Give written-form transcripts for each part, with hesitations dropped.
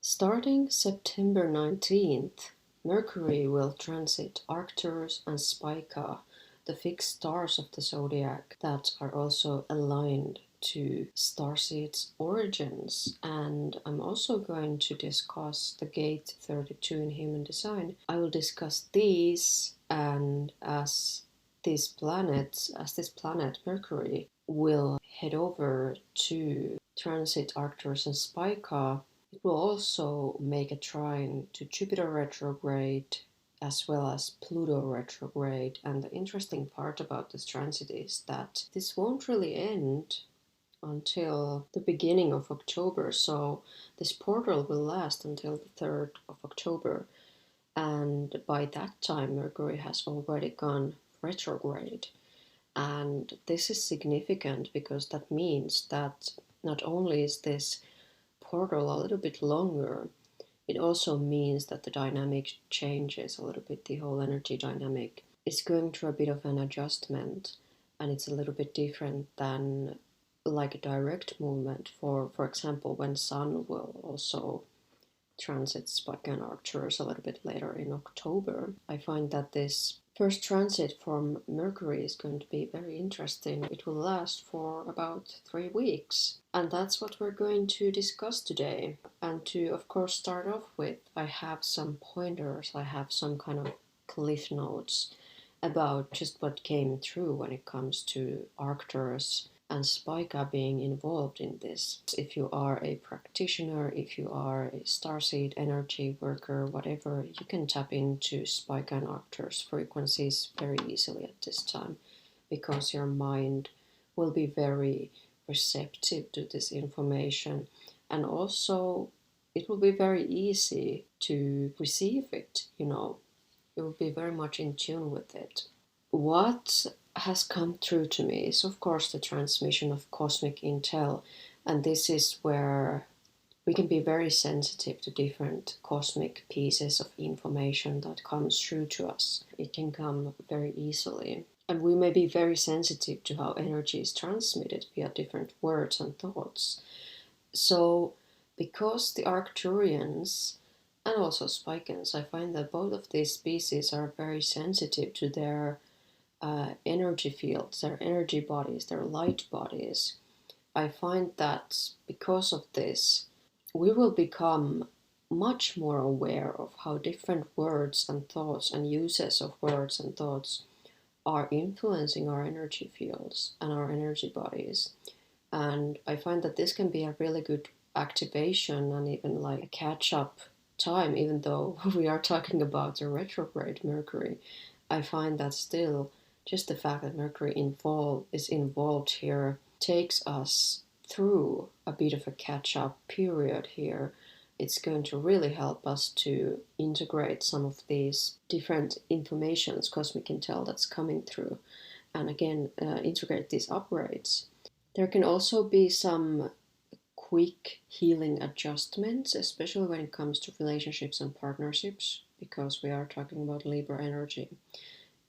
Starting September 19th, Mercury will transit Arcturus and Spica, the fixed stars of the zodiac that are also aligned to Starseeds' origins. And I'm also going to discuss the Gate 32 in human design. I will discuss these, and as this planet Mercury will head over to transit Arcturus and Spica, it will also make a trine to Jupiter retrograde as well as Pluto retrograde. And the interesting part about this transit is that this won't really end until the beginning of October. So this portal will last until the 3rd of October. And by that time, Mercury has already gone retrograde. And this is significant because that means that not only is this portal a little bit longer, it also means that the dynamic changes a little bit. The whole energy dynamic is going through a bit of an adjustment, and it's a little bit different than like a direct movement. For example, when Sun will also transit Spica and Arcturus a little bit later in October, I find that this first transit from Mercury is going to be very interesting. It will last for about 3 weeks. And that's what we're going to discuss today. And to, of course, start off with, I have some pointers, I have some kind of cliff notes about just what came through when it comes to Arcturus and Spica being involved in this. If you are a practitioner, if you are a starseed energy worker, whatever, you can tap into Spica and Arcturus frequencies very easily at this time, because your mind will be very receptive to this information, and also it will be very easy to receive it. You will be very much in tune with it. What has come through to me is, of course, the transmission of cosmic intel, and this is where we can be very sensitive to different cosmic pieces of information that comes through to us. It can come very easily, and we may be very sensitive to how energy is transmitted via different words and thoughts. So because the Arcturians and also Spicans, I find that both of these species are very sensitive to their energy fields, their energy bodies, their light bodies. I find that because of this, we will become much more aware of how different words and thoughts and uses of words and thoughts are influencing our energy fields and our energy bodies. And I find that this can be a really good activation and even like a catch up time, even though we are talking about the retrograde Mercury. I find that still just the fact that Mercury is involved here takes us through a bit of a catch-up period here. It's going to really help us to integrate some of these different informations, cosmic intel that's coming through, and again, integrate these upgrades. There can also be some quick healing adjustments, especially when it comes to relationships and partnerships, because we are talking about Libra energy.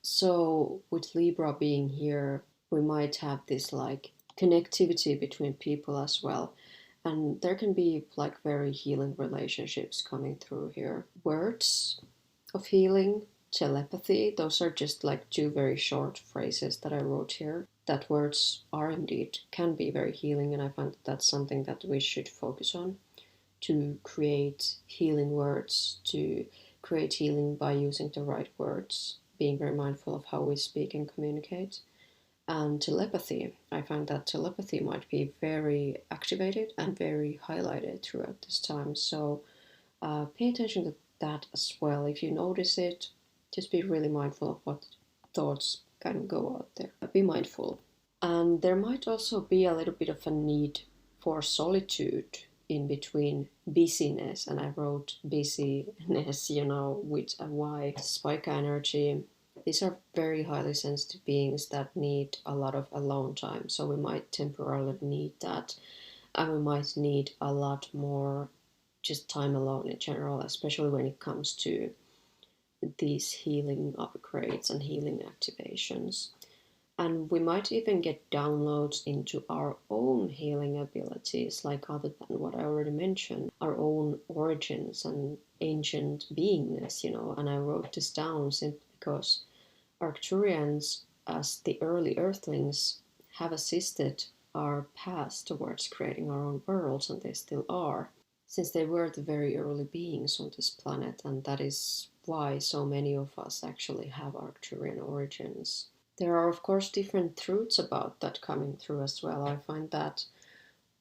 So with Libra being here, we might have this like connectivity between people as well. And there can be like very healing relationships coming through here. Words of healing, telepathy, those are just like 2 very short phrases that I wrote here. That words are indeed, can be very healing, and I find that that's something that we should focus on, to create healing words, to create healing by using the right words, being very mindful of how we speak and communicate. And telepathy, I find that telepathy might be very activated and very highlighted throughout this time. So pay attention to that as well. If you notice it, just be really mindful of what thoughts kind of go out there. Be mindful. And there might also be a little bit of a need for solitude in between BUSY-NESS, and I wrote BUSY-NESS, with a Y. Spica energy. These are very highly sensitive beings that need a lot of alone time, so we might temporarily need that, and we might need a lot more just time alone in general, especially when it comes to these healing upgrades and healing activations. And we might even get downloads into our own healing abilities, like other than what I already mentioned, our own origins and ancient beingness, And I wrote this down simply because Arcturians, as the early Earthlings, have assisted our path towards creating our own worlds, and they still are, since they were the very early beings on this planet, and that is why so many of us actually have Arcturian origins. There are, of course, different truths about that coming through as well. I find that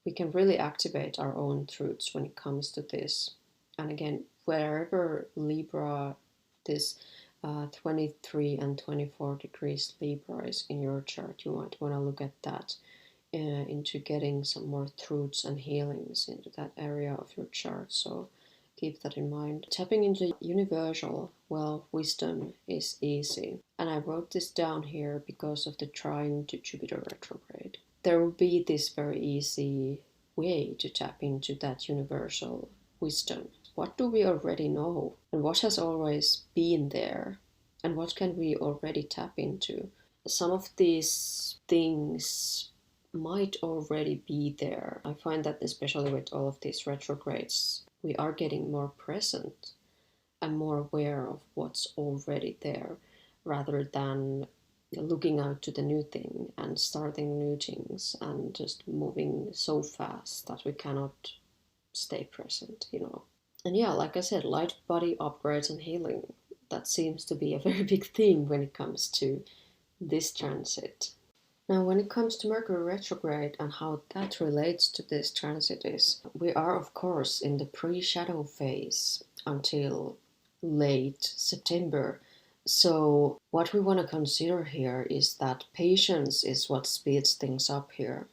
we can really activate our own truths when it comes to this. And again, wherever Libra, this 23 and 24 degrees Libra is in your chart, you might want to look at that into getting some more truths and healings into that area of your chart. So keep that in mind. Tapping into universal, well, wisdom is easy. And I wrote this down here because of the trine to Jupiter retrograde. There will be this very easy way to tap into that universal wisdom. What do we already know? And what has always been there? And what can we already tap into? Some of these things might already be there. I find that especially with all of these retrogrades, we are getting more present and more aware of what's already there rather than looking out to the new thing and starting new things and just moving so fast that we cannot stay present. And yeah, like I said, light body upgrades and healing. That seems to be a very big theme when it comes to this transit. Now, when it comes to Mercury retrograde and how that relates to this transit is, we are of course in the pre-shadow phase until late September. So what we want to consider here is that patience is what speeds things up here.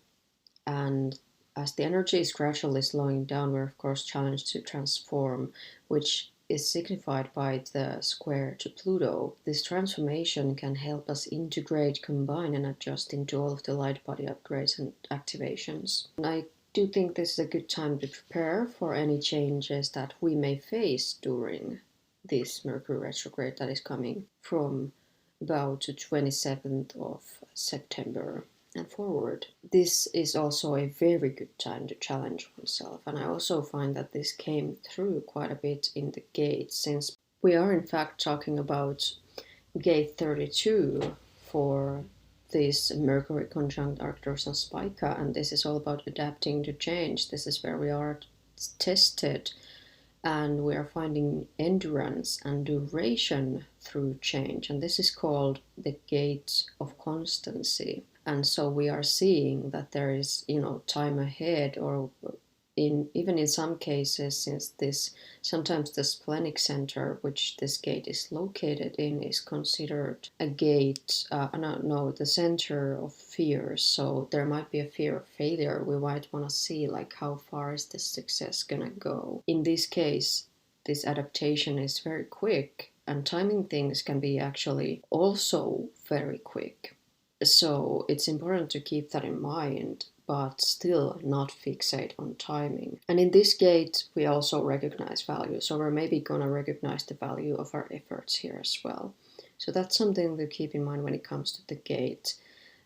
And as the energy is gradually slowing down, we're of course challenged to transform, which is signified by the square to Pluto. This transformation can help us integrate, combine, and adjust into all of the light body upgrades and activations. And I do think this is a good time to prepare for any changes that we may face during this Mercury retrograde that is coming from about the 27th of September and forward. This is also a very good time to challenge oneself, and I also find that this came through quite a bit in the gate, since we are in fact talking about gate 32 for this Mercury conjunct Arcturus and Spica, and this is all about adapting to change. This is where we are tested and we are finding endurance and duration through change, and this is called the gate of constancy. And so we are seeing that there is, time ahead, or even in some cases, since this sometimes the splenic center, which this gate is located in, is considered a gate, the center of fears. So there might be a fear of failure. We might want to see like how far is this success gonna go. In this case, this adaptation is very quick, and timing things can be actually also very quick. So it's important to keep that in mind, but still not fixate on timing. And in this gate, we also recognize value. So we're maybe going to recognize the value of our efforts here as well. So that's something to keep in mind when it comes to the gate.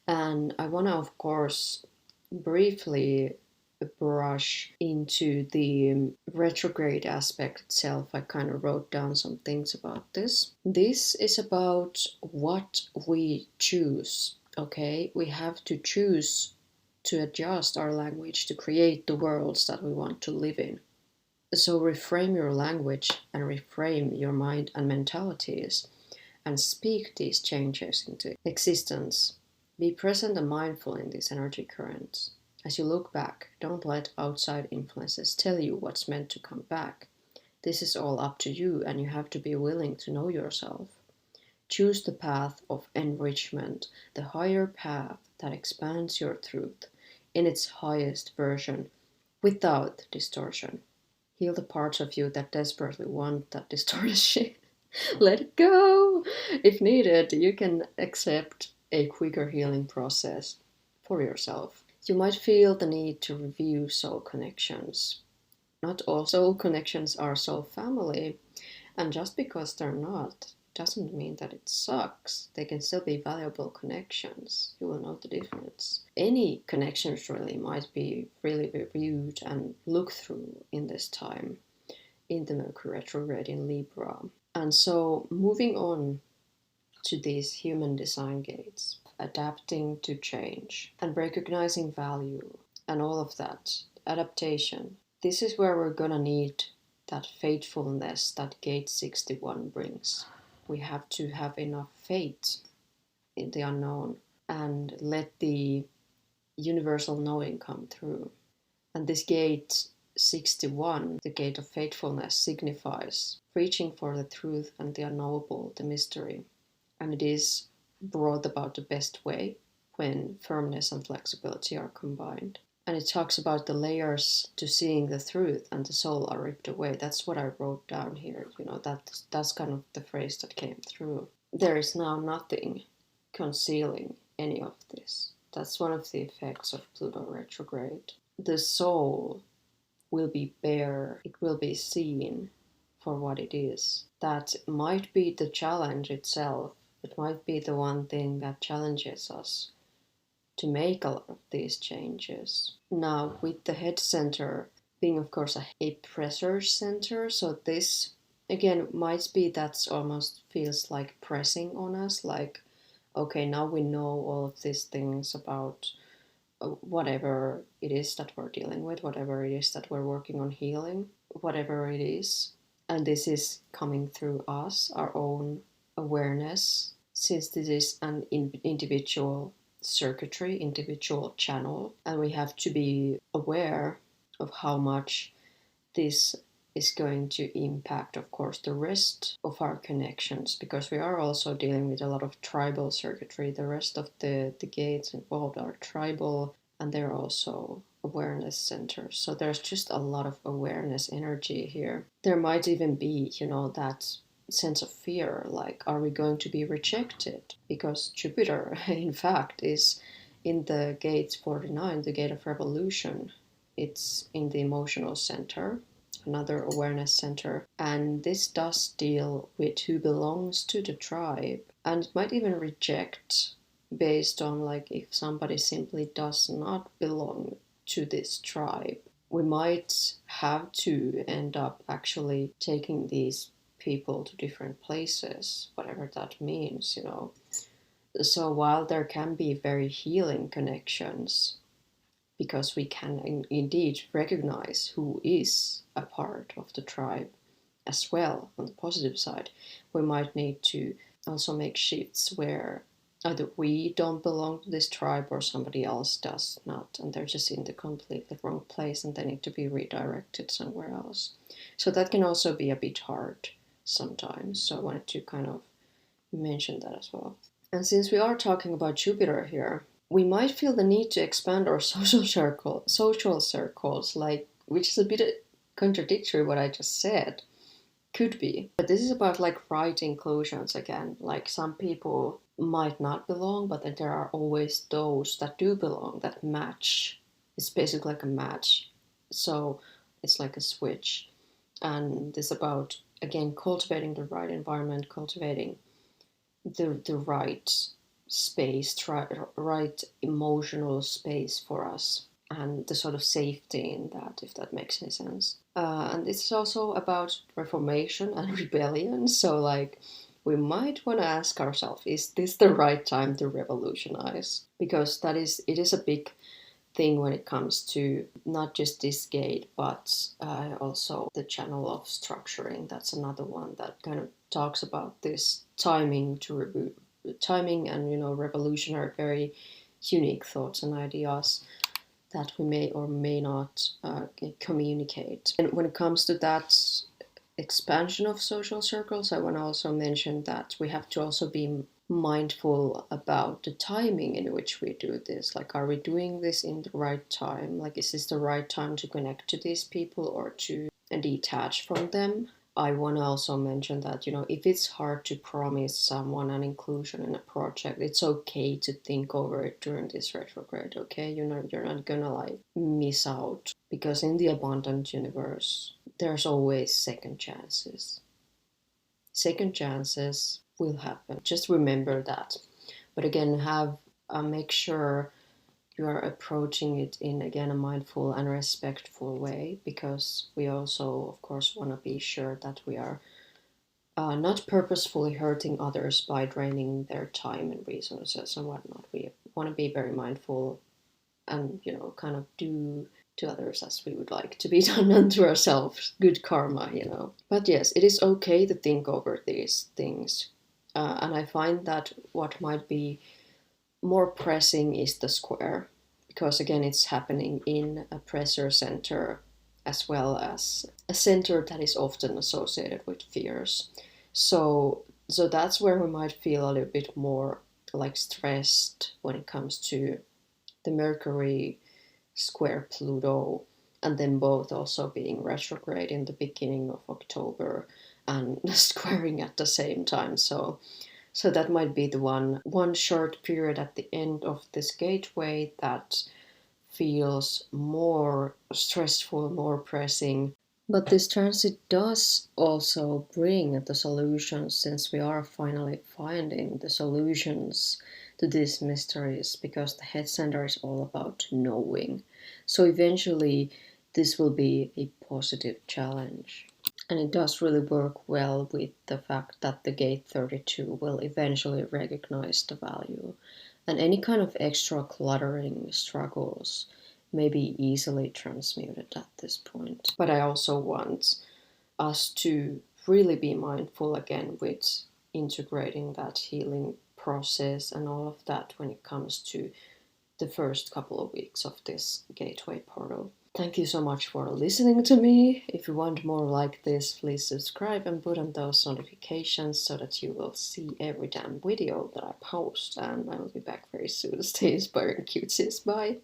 And I want to, of course, briefly brush into the retrograde aspect itself. I kind of wrote down some things about this. This is about what we choose. Okay, we have to choose to adjust our language to create the worlds that we want to live in. So reframe your language and reframe your mind and mentalities and speak these changes into existence. Be present and mindful in these energy currents. As you look back, don't let outside influences tell you what's meant to come back. This is all up to you, and you have to be willing to know yourself. Choose the path of enrichment, the higher path that expands your truth in its highest version without distortion. Heal the parts of you that desperately want that distortion. Let it go! If needed, you can accept a quicker healing process for yourself. You might feel the need to review soul connections. Not all soul connections are soul family, and just because they're not, doesn't mean that it sucks. They can still be valuable connections. You will know the difference. Any connections really might be really reviewed and looked through in this time in the Mercury retrograde in Libra. And so moving on to these human design gates, adapting to change and recognizing value and all of that, adaptation. This is where we're gonna need that faithfulness that gate 61 brings. We have to have enough faith in the unknown and let the universal knowing come through. And this gate 61, the gate of faithfulness, signifies reaching for the truth and the unknowable, the mystery. And it is brought about the best way when firmness and flexibility are combined. And it talks about the layers to seeing the truth and the soul are ripped away. That's what I wrote down here. That's kind of the phrase that came through. There is now nothing concealing any of this. That's one of the effects of Pluto retrograde. The soul will be bare, it will be seen for what it is. That might be the challenge itself. It might be the one thing that challenges us to make a lot of these changes. Now, with the head center being, of course, a pressure center, so this again might be that's almost feels like pressing on us, like, okay, now we know all of these things about whatever it is that we're dealing with, whatever it is that we're working on healing, whatever it is. And this is coming through us, our own awareness, since this is an individual circuitry, individual channel, and we have to be aware of how much this is going to impact, of course, the rest of our connections, because we are also dealing with a lot of tribal circuitry. The rest of the gates involved are tribal, and they're also awareness centers. So there's just a lot of awareness energy here. There might even be, that sense of fear, like, are we going to be rejected? Because Jupiter, in fact, is in the gate 49, the gate of revolution. It's in the emotional center, another awareness center, and this does deal with who belongs to the tribe, and it might even reject based on, like, if somebody simply does not belong to this tribe. We might have to end up actually taking these people to different places, whatever that means. So while there can be very healing connections, because we can indeed recognize who is a part of the tribe as well on the positive side, we might need to also make shifts where either we don't belong to this tribe or somebody else does not, and they're just in the completely wrong place and they need to be redirected somewhere else. So that can also be a bit hard sometimes, so I wanted to kind of mention that as well. And since we are talking about Jupiter here, we might feel the need to expand our social circles, like, which is a bit contradictory what I just said. Could be. But this is about, like, right inclusions again. Like, some people might not belong, but then there are always those that do belong, that match. It's basically like a match. So it's like a switch. And it's about, again, cultivating the right environment, cultivating the right space, right emotional space for us, and the sort of safety in that, if that makes any sense. And it's also about reformation and rebellion. So, like, we might want to ask ourselves, is this the right time to revolutionize? Because it is a big thing when it comes to not just this gate, but also the channel of structuring. That's another one that kind of talks about this timing and revolutionary, very unique thoughts and ideas that we may or may not communicate. And when it comes to that expansion of social circles, I want to also mention that we have to also be mindful about the timing in which we do this. Like, are we doing this in the right time? Like, is this the right time to connect to these people or to detach from them? I want to also mention that, if it's hard to promise someone an inclusion in a project, it's okay to think over it during this retrograde, okay? You're not gonna, like, miss out, because in the abundant universe, there's always second chances. Second chances will happen. Just remember that. But again, make sure you are approaching it in, again, a mindful and respectful way, because we also, of course, want to be sure that we are not purposefully hurting others by draining their time and resources and whatnot. We want to be very mindful and, kind of do to others as we would like to be done unto ourselves. Good karma. But yes, it is okay to think over these things. And I find that what might be more pressing is the square, because again, it's happening in a pressure center as well as a center that is often associated with fears. So that's where we might feel a little bit more like stressed when it comes to the Mercury square Pluto, and then both also being retrograde in the beginning of October and squaring at the same time. So that might be the one short period at the end of this gateway that feels more stressful, more pressing. But this transit does also bring the solutions, since we are finally finding the solutions to these mysteries, because the head center is all about knowing. So eventually, this will be a positive challenge. And it does really work well with the fact that the gate 32 will eventually recognize the value. And any kind of extra cluttering struggles may be easily transmuted at this point. But I also want us to really be mindful again with integrating that healing process and all of that when it comes to the first couple of weeks of this gateway portal. Thank you so much for listening to me. If you want more like this, please subscribe and put on those notifications so that you will see every damn video that I post. And I will be back very soon. Stay inspiring, cuties. Bye.